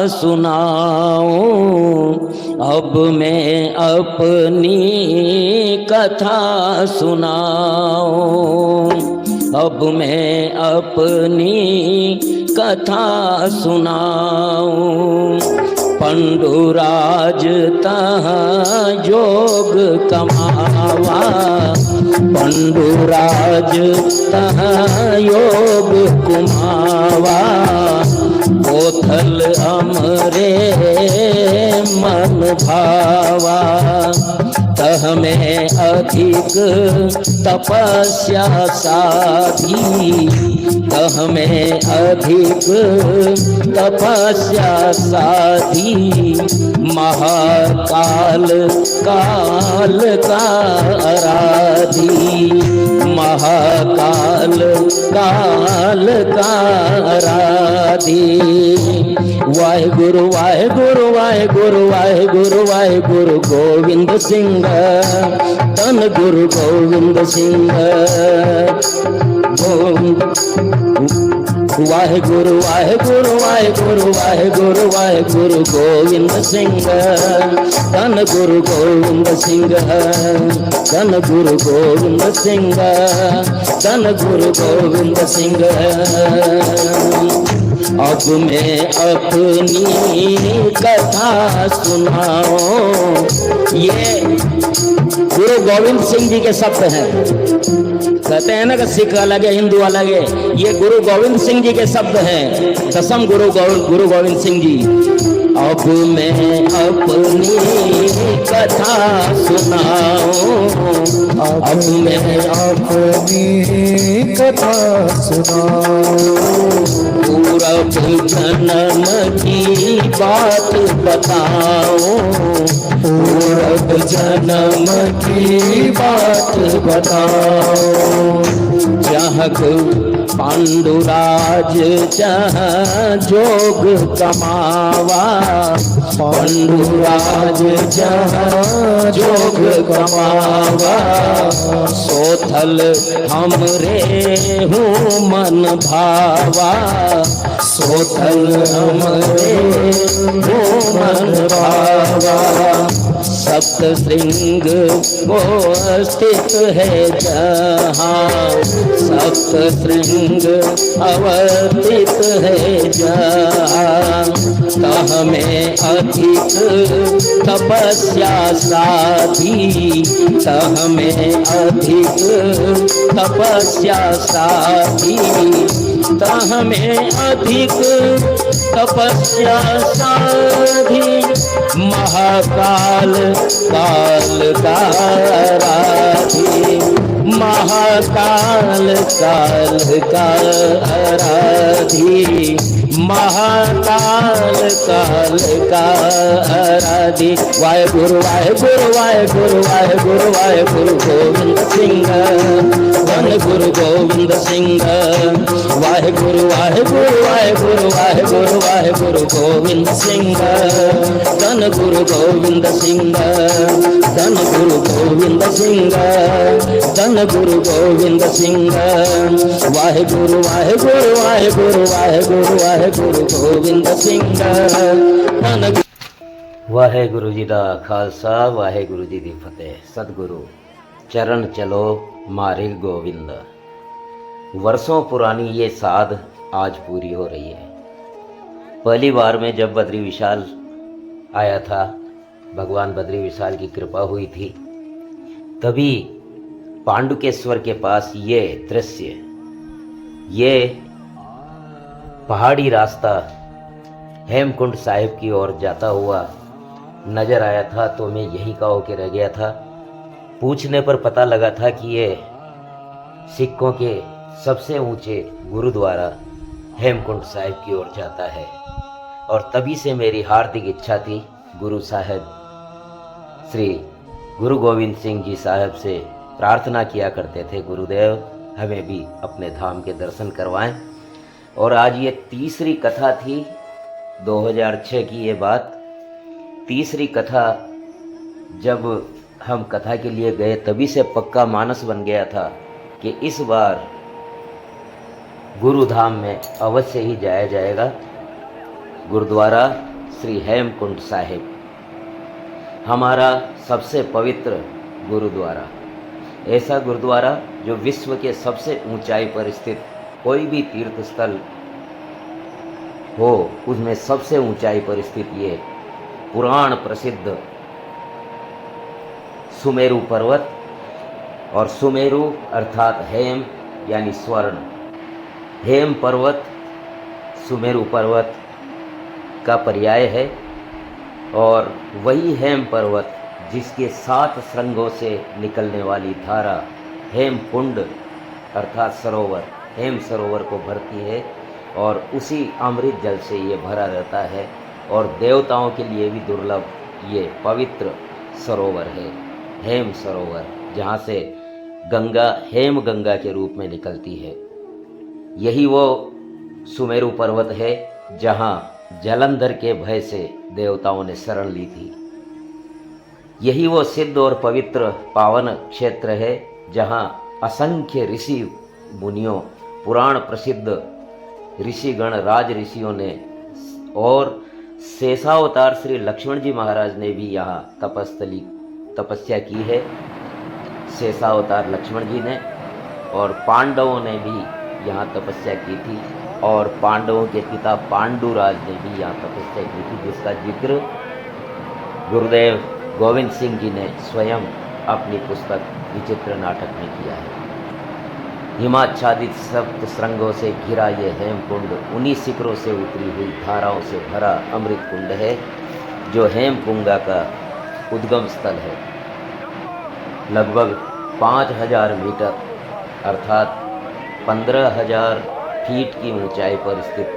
सुनाऊं, अब मैं अपनी कथा सुनाऊं, अब मैं अपनी कथा सुनाऊं। पंडुराज तहाँ जोग कमावा, पंडुराज तहाँ योग कुमावा। बोथल हमरे मन भावा, तह में अधिक तपस्या साधी, तह में अधिक तपस्या साधी। महाकाल काल का आराधी, महाकाल काल का आराधी। वाहेगुरु वाहेगुरु वाहेगुरु वाहेगुरु वाहेगुरु गोविंद सिंह, धन गुरु गोविंद सिंह। वाहेगुरु वाहेगुरु वाहेगुरु वाहेगुरु वाहेगुरु गोविंद सिंह, धन गुरु गोविंद सिंह, धन गुरु गोविंद सिंह, धन गुरु गोविंद सिंह। अब मैं अपनी कथा सुनाऊं, ये गुरु गोविंद सिंह जी के शब्द हैं। कहते हैं ना कि सिख अलग है, हिंदू अलग है, ये गुरु गोविंद सिंह जी के शब्द हैं, दसम गुरु गोविंद सिंह जी। अब मैं अपनी कथा सुनाऊं, अब मैं अपनी कथा सुनाऊं। पूरब जन्म की बात बताऊं, पूरब जन्म की बात बताऊं। जहाँ पांडुराज जहाँ जोग कमावा, पांडुराज जहाँ जोग कमावा। सोथल हमरे हूँ मन भावा, सोथल हमरे हूँ मन भावा। सप्त श्रृंग वो स्थित है जहाँ, सप्त श्रृंग अवस्थित है जहाँ। तह में अधिक तपस्या साधी, तह में अधिक तपस्या साधी, तह में अधिक तपस्या साधी। महाकाल काल का आराधी, महाकाल काल का आराधी, महाकाल काल का आराधी। वाहेगुरु वाहेगुरु वाहेगुरु वाहेगुरु वाहेगुरु गोविंद सिंह, धन गुरु गोविंद सिंह। वाहेगुरु वाहेगुरु वाहेगुरु वाहेगुरु वाहेगुरु गोविंद सिंह, धन गुरु गोविंद सिंह, धन गुरु गोविंद सिंह, धन गुरु गोविंद सिंह। वाहेगुरु वाहेगुरु वाहेगुरु वाहेगुरु वाहेगुरु गोविंद सिंह, धन। वाहेगुरु जी दा खालसा, वाहेगुरु जी दी फतेह। सतगुरु चरण चलो मारे गोविंद। वर्षों पुरानी ये साध आज पूरी हो रही है। पहली बार में जब बद्री विशाल आया था, भगवान बद्री विशाल की कृपा हुई थी, तभी पांडुकेश्वर के पास ये दृश्य, ये पहाड़ी रास्ता हेमकुंड साहिब की ओर जाता हुआ नजर आया था। तो मैं यहीं का होके रह गया था। पूछने पर पता लगा था कि ये सिखों के सबसे ऊंचे गुरुद्वारा हेमकुंड साहिब की ओर जाता है। और तभी से मेरी हार्दिक इच्छा थी, गुरु साहब श्री गुरु गोविंद सिंह जी साहब से प्रार्थना किया करते थे, गुरुदेव हमें भी अपने धाम के दर्शन करवाएं। और आज ये तीसरी कथा थी, 2006 की ये बात। तीसरी कथा जब हम कथा के लिए गए, तभी से पक्का मानस बन गया था कि इस बार गुरुधाम में अवश्य ही जाया जाएगा। गुरुद्वारा श्री हेमकुंड साहिब हमारा सबसे पवित्र गुरुद्वारा, ऐसा गुरुद्वारा जो विश्व के सबसे ऊंचाई पर स्थित कोई भी तीर्थ स्थल हो उसमें सबसे ऊंचाई पर स्थित ये पुराण प्रसिद्ध सुमेरु पर्वत, और सुमेरु अर्थात हेम यानी स्वर्ण, हेम पर्वत सुमेरु पर्वत का पर्याय है। और वही हेम पर्वत जिसके 7 श्रृंगों से निकलने वाली धारा हेमकुंड अर्थात सरोवर, हेम सरोवर को भरती है, और उसी अमृत जल से ये भरा रहता है। और देवताओं के लिए भी दुर्लभ ये पवित्र सरोवर है, हेम सरोवर, जहाँ से गंगा हेम गंगा के रूप में निकलती है। यही वो सुमेरु पर्वत है जहाँ जलंधर के भय से देवताओं ने शरण ली थी। यही वो सिद्ध और पवित्र पावन क्षेत्र है जहाँ असंख्य ऋषि मुनियों, पुराण प्रसिद्ध ऋषिगण, राज ऋषियों ने और शेषावतार श्री लक्ष्मण जी महाराज ने भी यहाँ तपस्या की है। शेषावतार लक्ष्मण जी ने और पांडवों ने भी यहाँ तपस्या की थी, और पांडवों के पिता पांडुराज ने भी यहाँ तपस्या की थी, जिसका जिक्र गुरुदेव गोविंद सिंह जी ने स्वयं अपनी पुस्तक विचित्र नाटक में किया है। हिमाच्छादित सप्त श्रृंगों से घिरा ये हेमकुंड उन्हीं शिखरों से उतरी हुई धाराओं से भरा अमृत कुंड है, जो हेमकुंगा का उद्गम स्थल है। लगभग 5000 मीटर अर्थात 15,000 फीट की ऊंचाई पर स्थित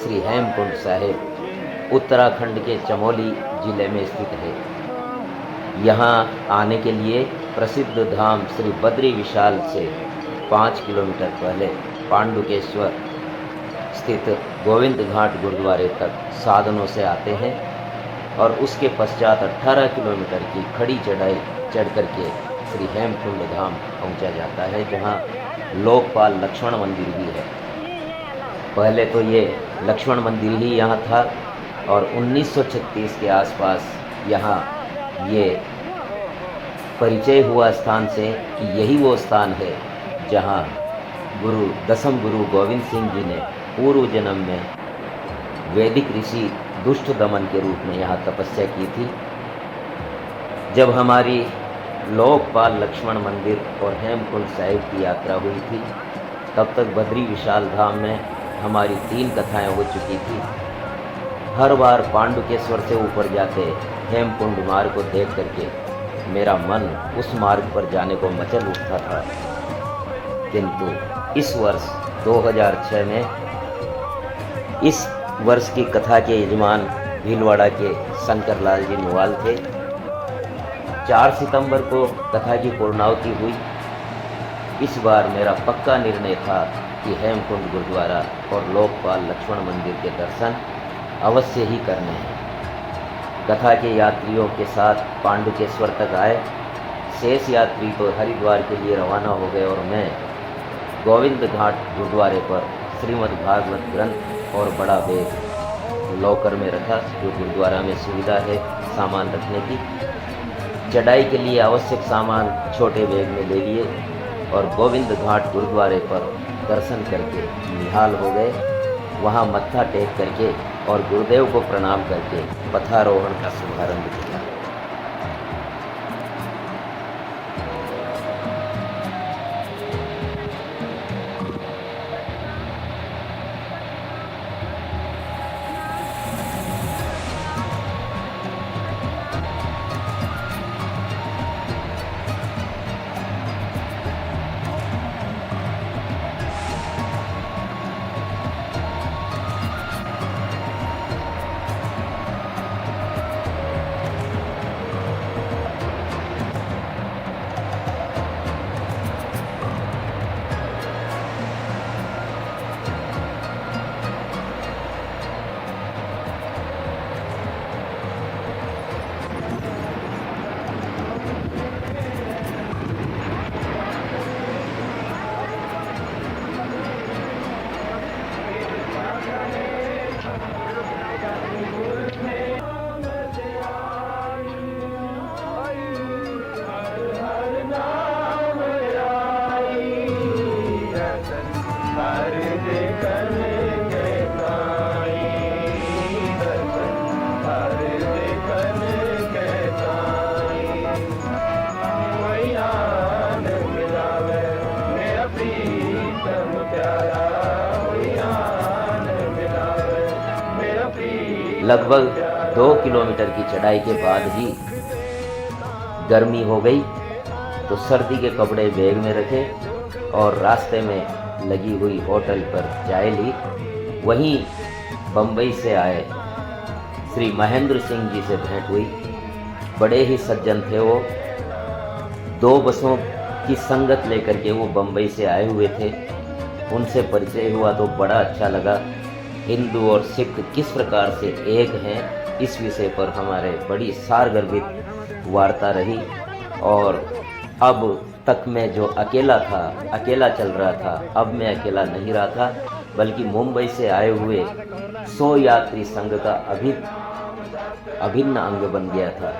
श्री हेमकुंड साहिब उत्तराखंड के चमोली जिले में स्थित है। यहाँ आने के लिए प्रसिद्ध धाम श्री बद्री विशाल से 5 किलोमीटर पहले पांडुकेश्वर स्थित गोविंद घाट गुरुद्वारे तक साधनों से आते हैं, और उसके पश्चात 18 किलोमीटर की खड़ी चढ़ाई चढ़ करके श्री हेमकुंड धाम पहुँचा जाता है, जहाँ लोकपाल लक्ष्मण मंदिर भी है। पहले तो ये लक्ष्मण मंदिर ही यहाँ था, और 1936 के आसपास यहाँ ये परिचय हुआ स्थान से कि यही वो स्थान है जहाँ दसम गुरु गोविंद सिंह जी ने पूर्व जन्म में वैदिक ऋषि दुष्ट दमन के रूप में यहाँ तपस्या की थी। जब हमारी लोकपाल लक्ष्मण मंदिर और हेमकुंड साहिब की यात्रा हुई थी, तब तक बद्री विशाल धाम में हमारी 3 कथाएं हो चुकी थी। हर बार पांडुकेश्वर से ऊपर जाते हेमकुंड मार्ग को देख करके मेरा मन उस मार्ग पर जाने को मचल उठता था, किंतु इस वर्ष 2006 में इस वर्ष की कथा के यजमान भीलवाड़ा के शंकरलाल जी नोवाल थे। 4 सितंबर को कथा की पूर्णाहुति हुई। इस बार मेरा पक्का निर्णय था कि हेमकुंड गुरुद्वारा और लोकपाल लक्ष्मण मंदिर के दर्शन अवश्य ही करने हैं। कथा के यात्रियों के साथ पांडुकेश्वर तक आए। शेष यात्री तो हरिद्वार के लिए रवाना हो गए, और मैं गोविंद घाट गुरुद्वारे पर श्रीमद् भागवत ग्रंथ और बड़ा बैग लॉकर में रखा, जो गुरुद्वारा में सुविधा है सामान रखने की। चढ़ाई के लिए आवश्यक सामान छोटे बैग में ले लिए, और गोविंद घाट गुरुद्वारे पर दर्शन करके निहाल हो गए। वहाँ मत्था टेक करके और गुरुदेव को प्रणाम करके पथारोहण का शुभारंभ किया। लगभग 2 किलोमीटर की चढ़ाई के बाद ही गर्मी हो गई, तो सर्दी के कपड़े बैग में रखे और रास्ते में लगी हुई होटल पर चाय ली। वहीं बम्बई से आए श्री महेंद्र सिंह जी से भेंट हुई। बड़े ही सज्जन थे वो, 2 बसों की संगत लेकर के वो बम्बई से आए हुए थे। उनसे परिचय हुआ तो बड़ा अच्छा लगा। हिंदू और सिख किस प्रकार से एक हैं, इस विषय पर हमारे बड़ी सारगर्भित वार्ता रही। और अब तक मैं जो अकेला था, अकेला चल रहा था, अब मैं अकेला नहीं रहा था, बल्कि मुंबई से आए हुए 100 यात्री संघ का अभिन्न अंग बन गया था।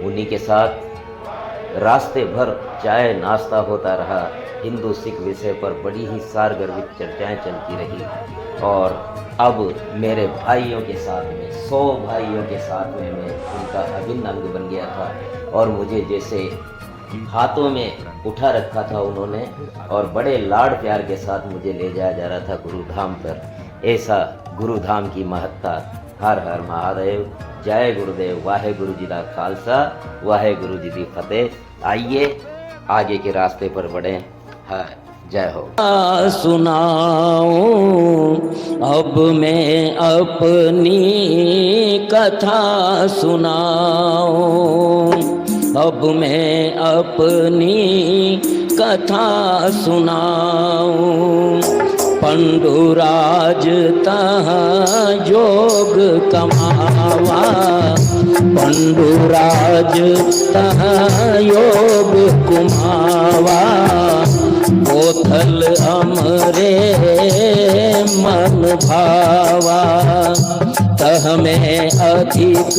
उन्हीं के साथ रास्ते भर चाय नाश्ता होता रहा। हिंदू सिख विषय पर बड़ी ही सारगर्भित चर्चाएं चलती रही। और अब मेरे भाइयों के साथ में, 100 भाइयों के साथ में मैं उनका अभिन्न अंग बन गया था। और मुझे जैसे हाथों में उठा रखा था उन्होंने, और बड़े लाड़ प्यार के साथ मुझे ले जाया जा रहा था गुरुधाम पर। ऐसा गुरुधाम की महत्ता। हर हर महादेव, जय गुरुदेव, वाहे गुरु जी का खालसा, वाहे गुरु जी की फतेह। आइए आगे के रास्ते पर बढ़े। हाँ, जय हो। सुनाऊं अब मैं अपनी कथा सुनाऊं, अब मैं अपनी कथा सुनाऊं। पंडुराज तहाँ योग कमावा, पंडुराज तहाँ योग कुमावा। बोथल अमरे मन भावा, तह में अधिक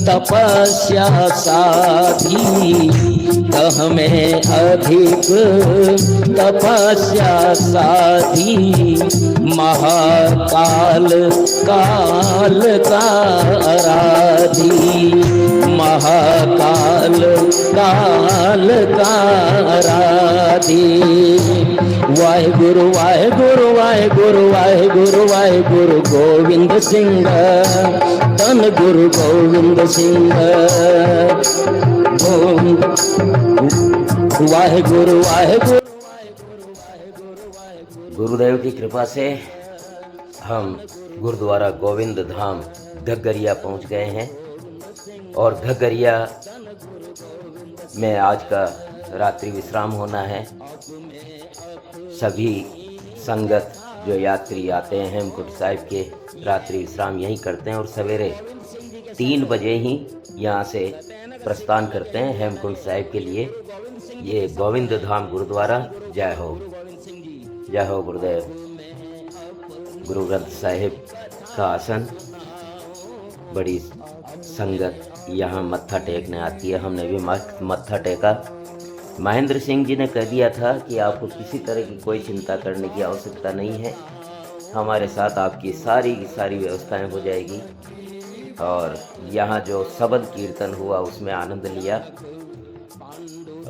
तपस्या साधी, तह में अधिक तपस्या साधी। महाकाल काल का आराधी, महाकाल काल का आराधी। वाहेगुरु वाहेगुरु वाहेगुरु वाहेगुरु वाहेगुरु गोविंद सिंह, धन गुरु गोविंद सिंह। वाहेगुरु वाहेगुरु। गुरुदेव की कृपा से हम गुरुद्वारा गोविंद धाम घग्गरिया पहुंच गए हैं। और घग्गरिया में आज का रात्रि विश्राम होना है। सभी संगत जो यात्री आते हैं हेमकुंड साहिब के, रात्रि विश्राम यहीं करते हैं और सवेरे 3 बजे ही यहाँ से प्रस्थान करते हैं हेमकुंड साहिब के लिए। ये गोविंद धाम गुरुद्वारा। जय हो, जय हो गुरुदेव। गुरु ग्रंथ साहिब का आसन, बड़ी संगत यहाँ मत्था टेकने आती है। हमने भी मत्था टेका। महेंद्र सिंह जी ने कह दिया था कि आपको किसी तरह की कोई चिंता करने की आवश्यकता नहीं है, हमारे साथ आपकी सारी की सारी व्यवस्थाएं हो जाएगी। और यहाँ जो शबद कीर्तन हुआ उसमें आनंद लिया।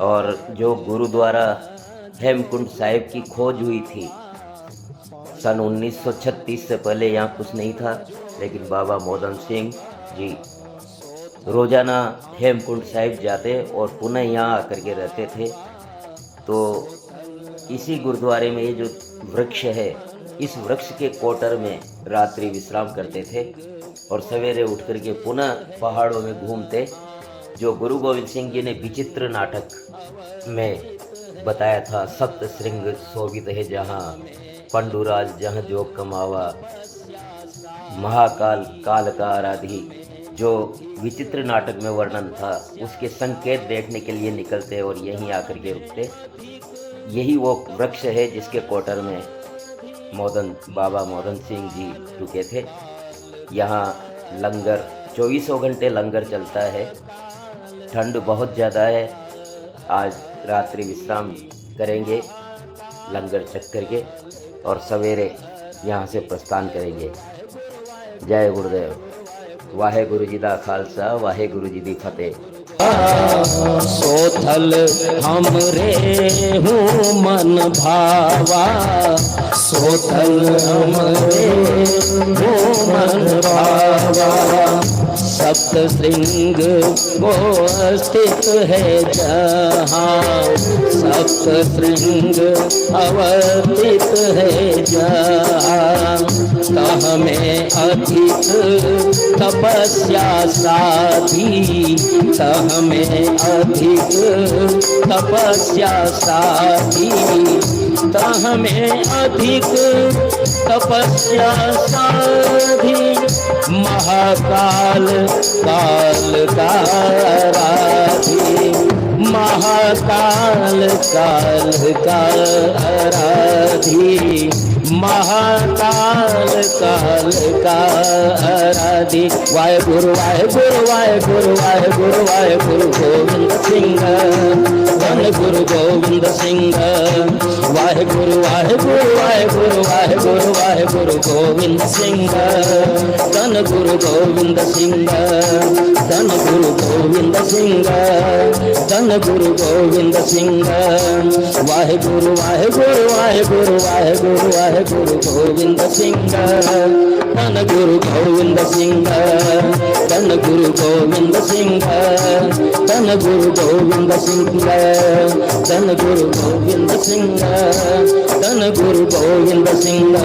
और जो गुरुद्वारा हेमकुंड साहिब की खोज हुई थी सन 1936 से पहले यहाँ कुछ नहीं था, लेकिन बाबा मोदन सिंह जी रोज़ाना हेमकुंड साहिब जाते और पुनः यहाँ आकर के रहते थे। तो इसी गुरुद्वारे में ये जो वृक्ष है, इस वृक्ष के कोटर में रात्रि विश्राम करते थे और सवेरे उठ कर के पुनः पहाड़ों में घूमते। जो गुरु गोविंद सिंह जी ने विचित्र नाटक में बताया था, सप्त श्रृंग शोभित है जहाँ, पंडुराज जहाँ जोग कमावा, महाकाल काल का आराधी, जो विचित्र नाटक में वर्णन था, उसके संकेत देखने के लिए निकलते और यहीं आकर के रुकते। यही वो वृक्ष है जिसके कोटर में बाबा मोदन सिंह जी रुके थे। यहाँ लंगर 24 घंटे लंगर चलता है। ठंड बहुत ज़्यादा है। आज रात्रि विश्राम करेंगे लंगर चख करके और सवेरे यहाँ से प्रस्थान करेंगे। जय गुरुदेव। वाहे गुरु जी दा खालसा, वाहे गुरु जी दी फतेह। सोथल हमरे हूँ मन भावा, सोथल हमरे हूँ मन भावा। सप्त श्रृंग वो स्थित है जहाँ, सप्त श्रृंग अवस्थित है जहाँ। तह में अधिक तपस्या साधी, तह में अधिक तपस्या साधी, तह में अधिक तपस्या साधी। महाकाल काल का आराधी, महाकाल काल का आराधी, महाकाल काल का आराधी। वाहेगुरु वाहेगुरु वाहेगुरु वाहेगुरु वाहेगुरु गोविंद सिंह, धन गुरु गोविंद सिंह। वाहेगुरु वाहेगुरु वाहेगुरु वाहेगुरु वाहेगुरु गोविंद सिंह, धन गुरु गोविंद सिंह, धन गुरु गोविंद सिंह, धन गुरु गोविंद सिंह। वाहेगुरु वाहेगुरु वाहेगुरु वाहेगुरु वाहेगुरु गोविंद सिंह, धन गुरु गोविंद सिंह, धन गुरु गोविंद सिंह, धन गुरु गोविंद सिंह, धन गुरु गोविंद सिंह, धन गुरु गोविंद सिंह।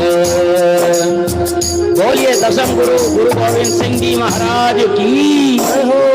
बोलिए दशम गुरु गुरु गोविंद सिंह जी महाराज की जय हो।